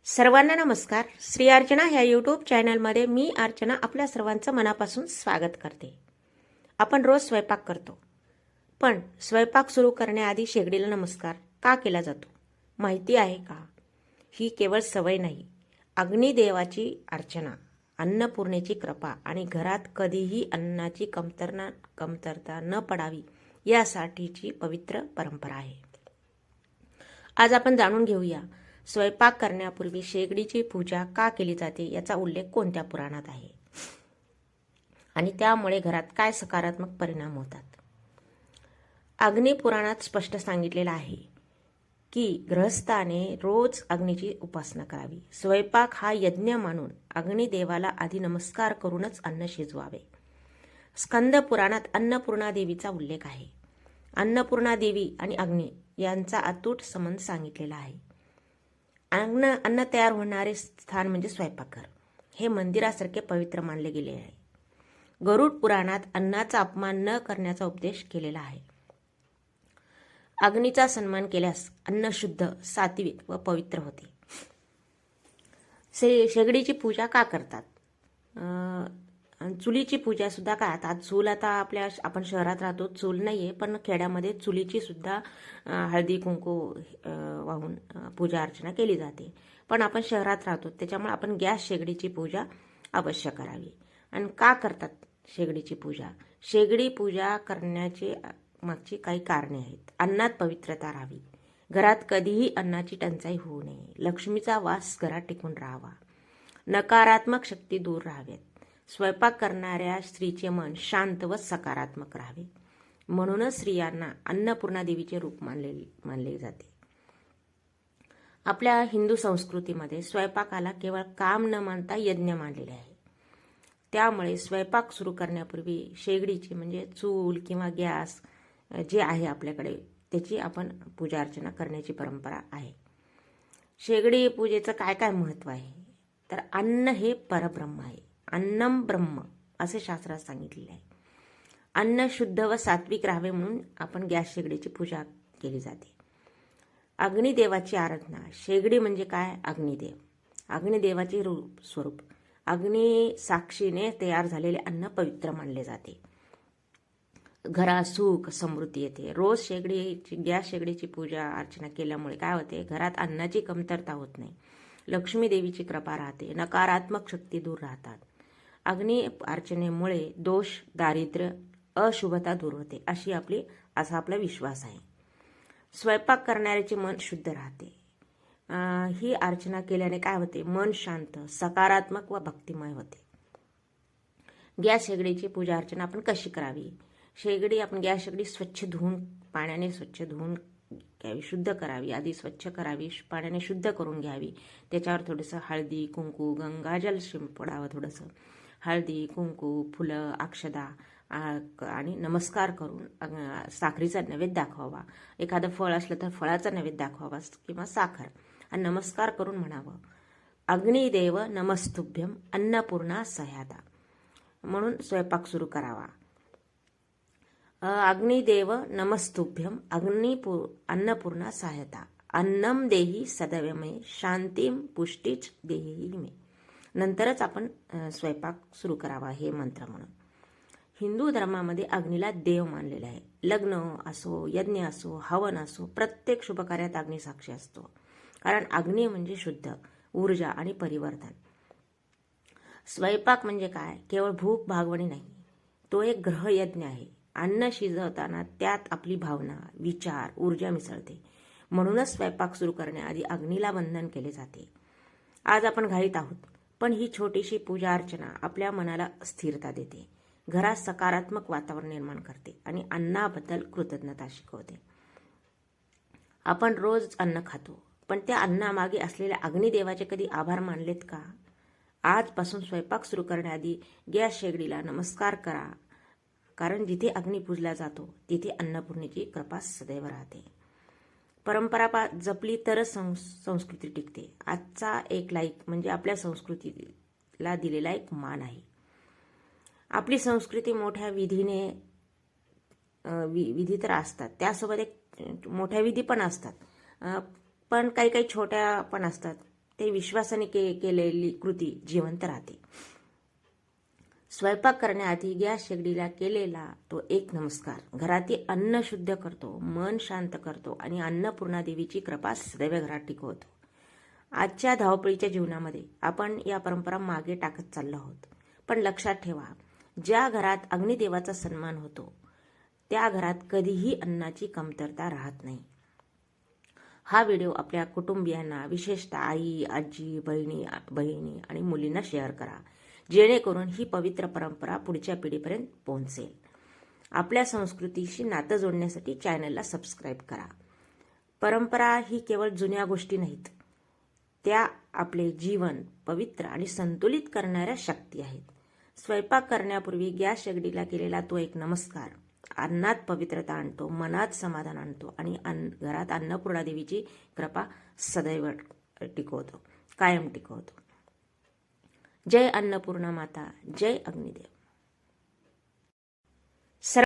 सर्वांना नमस्कार. श्री अर्चना ह्या यूट्यूब चॅनलमध्ये मी अर्चना आपल्या सर्वांचं मनापासून स्वागत करते. आपण रोज स्वयंपाक करतो, पण स्वयंपाक सुरू करण्याआधी शेगडीला नमस्कार का केला जातो माहिती आहे का? ही केवळ सवय नाही, अग्निदेवाची अर्चना, अन्नपूर्णेची कृपा आणि घरात कधीही अन्नाची कमतरता न पडावी यासाठीची पवित्र परंपरा आहे. आज आपण जाणून घेऊया स्वयंपाक करण्यापूर्वी शेगडीची पूजा का केली जाते, याचा उल्लेख कोणत्या पुराणात आहे आणि त्यामुळे घरात काय सकारात्मक परिणाम होतात. अग्निपुराणात स्पष्ट सांगितलेलं आहे की गृहस्थाने रोज अग्नीची उपासना करावी. स्वयंपाक हा यज्ञ मानून अग्निदेवाला आधी नमस्कार करूनच अन्न शिजवावे. स्कंद पुराणात अन्नपूर्णा देवीचा उल्लेख आहे. अन्नपूर्णा देवी आणि अग्नी यांचा अतूट संबंध सांगितलेला आहे. अन्न तयार होणारे स्थान म्हणजे स्वयंपाकघर. हे मंदिरासारखे पवित्र मानले गेले आहे. गरुड पुराणात अन्नाचा अपमान न करण्याचा उपदेश केलेला आहे. अग्नीचा सन्मान केल्यास अन्न शुद्ध, सात्विक व पवित्र होते. शेगडीची पूजा का करतात? चुलीची पूजा सुद्धा काय, आता चूल, आता आपण शहरात राहतो, चूल नाहीये, पण खेड्यामध्ये चुलीची सुद्धा हळदी कुंकू वाहून पूजा अर्चना केली जाते. पण आपण शहरात राहतो, त्याच्यामुळे आपण गॅस शेगडीची पूजा अवश्य करावी. आणि का करतात शेगडीची पूजा? शेगडी पूजा करण्याची मागची काही कारणे आहेत. अन्नात पवित्रता राहावी, घरात कधीही अन्नाची टंचाई होऊ नये, लक्ष्मीचा वास घरात टिकून राहावा, नकारात्मक शक्ती दूर राहाव्यात, स्वयंपाक करणाऱ्या स्त्रीचे मन शांत व सकारात्मक राहावे. म्हणूनच स्त्रियांना अन्नपूर्णा देवीचे रूप मानले जाते. आपल्या हिंदू संस्कृतीमध्ये स्वयंपाकाला केवळ काम न मानता यज्ञ मानलेले आहे. त्यामुळे स्वयंपाक सुरू करण्यापूर्वी शेगडीची म्हणजे चूल किंवा गॅस जे आहे आपल्याकडे, त्याची आपण पूजा अर्चना करण्याची परंपरा आहे. शेगडी पूजेचं काय काय महत्त्व आहे? तर अन्न हे परब्रह्म आहे. अन्नम ब्रह्म असे शास्त्रात सांगितलेले आहे. अन्न शुद्ध व सात्विक राहावे म्हणून आपण गॅस शेगडीची पूजा केली जाते. अग्निदेवाची आराधना. शेगडी म्हणजे काय? अग्निदेव, अग्निदेवाचे स्वरूप. अग्नी साक्षीने तयार झालेले अन्न पवित्र मानले जाते. घरात सुख समृद्धी येते. रोज गॅस शेगडीची पूजा अर्चना केल्यामुळे काय होते? घरात अन्नाची कमतरता होत नाही, लक्ष्मी देवीची कृपा राहते, नकारात्मक शक्ती दूर राहतात. अग्नी अर्चनेमुळे दोष, दारिद्र्य, अशुभता दूर होते असा आपला विश्वास आहे. स्वयंपाक करणाऱ्याचे मन शुद्ध राहते. ही अर्चना केल्याने काय होते? मन शांत, सकारात्मक व भक्तिमय होते. गॅस शेगडीची पूजा अर्चना आपण कशी करावी? आपण गॅस शेगडी पाण्याने स्वच्छ धुवून घ्यावी, शुद्ध करावी. आधी स्वच्छ करावी, पाण्याने शुद्ध करून घ्यावी. त्याच्यावर थोडंसं हळदी कुंकू, गंगाजल शिंपडावं. थोडंसं हळदी कुंकू, फुलं, अक्षदा आणि नमस्कार करून साखरीचा नैवेद्य दाखवावा. एखादं फळ असलं तर फळाचा नैवेद्य दाखवावा किंवा साखर, आणि नमस्कार करून म्हणावं, अग्निदेव नमस्तुभ्यम अन्नपूर्णा सह्यादा, म्हणून स्वयंपाक सुरू करावा. अग्निदेव नमस्तुभ्यम अन्नपूर्णा सहायता, अन्नम देही सदैवमय, शांतीम पुष्टीच देही मे. नंतरच आपण स्वयंपाक सुरू करावा हे मंत्र म्हणून. हिंदू धर्मामध्ये अग्नीला देव मानलेला आहे. लग्न असो, यज्ञ असो, हवन असो, प्रत्येक शुभकार्यात अग्नी साक्षी असतो. कारण अग्नी म्हणजे शुद्ध ऊर्जा आणि परिवर्तन. स्वयंपाक म्हणजे काय? केवळ भूक भागवणी नाही, तो एक गृहयज्ञ आहे. अन्न शिजवताना त्यात आपली भावना, विचार, ऊर्जा मिसळते. म्हणूनच स्वयंपाक सुरू करण्याआधी अग्नीला वंदन केले जाते. आज आपण घाईत आहोत, पण ही छोटीशी पूजा अर्चना आपल्या मनाला स्थिरता देते, घरात सकारात्मक वातावरण निर्माण करते आणि अन्नाबद्दल कृतज्ञता शिकवते. आपण रोज अन्न खातो, पण त्या अन्नामागे असलेल्या अग्निदेवाचे कधी आभार मानलेत का? आजपासून स्वयंपाक सुरू करण्याआधी गॅस शेगडीला नमस्कार करा, कारण जिथे अग्नी पूजला जातो तिथे अन्नपूर्णेची कृपा सदैव राहते. परंपरा जपली तरच संस्कृती टिकते. आजचा एक लाईक म्हणजे आपल्या संस्कृतीला दिलेला एक मान आहे. आपली संस्कृती मोठ्या विधी तर असतात, त्यासोबत एक मोठ्या विधी पण असतात, पण काही छोट्या पण असतात. ते विश्वासाने केलेली कृती जिवंत राहते. स्वयंपाक करण्याआधी गॅस शेगडीला केलेला तो एक नमस्कार घरातील अन्न शुद्ध करतो, मन शांत करतो आणि अन्नपूर्णा देवीची कृपा सदैव घरात टिकवतो. आजच्या धावपळीच्या जीवनामध्ये आपण या परंपरा मागे टाकत चाललो आहोत. पण लक्षात ठेवा, ज्या घरात अग्निदेवाचा सन्मान होतो त्या घरात कधीही अन्नाची कमतरता राहत नाही. हा व्हिडिओ आपल्या कुटुंबियांना, विशेषतः आई, आजी, बहिणी आणि मुलींना शेअर करा, जेणेकरून ही पवित्र परंपरा पुढच्या पिढीपर्यंत पोहोचेल. आपल्या संस्कृतीशी नातं जोडण्यासाठी चॅनलला सबस्क्राईब करा. परंपरा ही केवळ जुन्या गोष्टी नाहीत, त्या आपले जीवन पवित्र आणि संतुलित करणाऱ्या शक्ती आहेत. स्वयंपाक करण्यापूर्वी गॅस शेगडीला केलेला तो एक नमस्कार अन्नात पवित्रता आणतो, मनात समाधान आणतो आणि घरात अन्नपूर्णा देवीची कृपा सदैव टिकवतो, कायम टिकवतो. जय अन्नपूर्णा माता, जय अग्निदेव.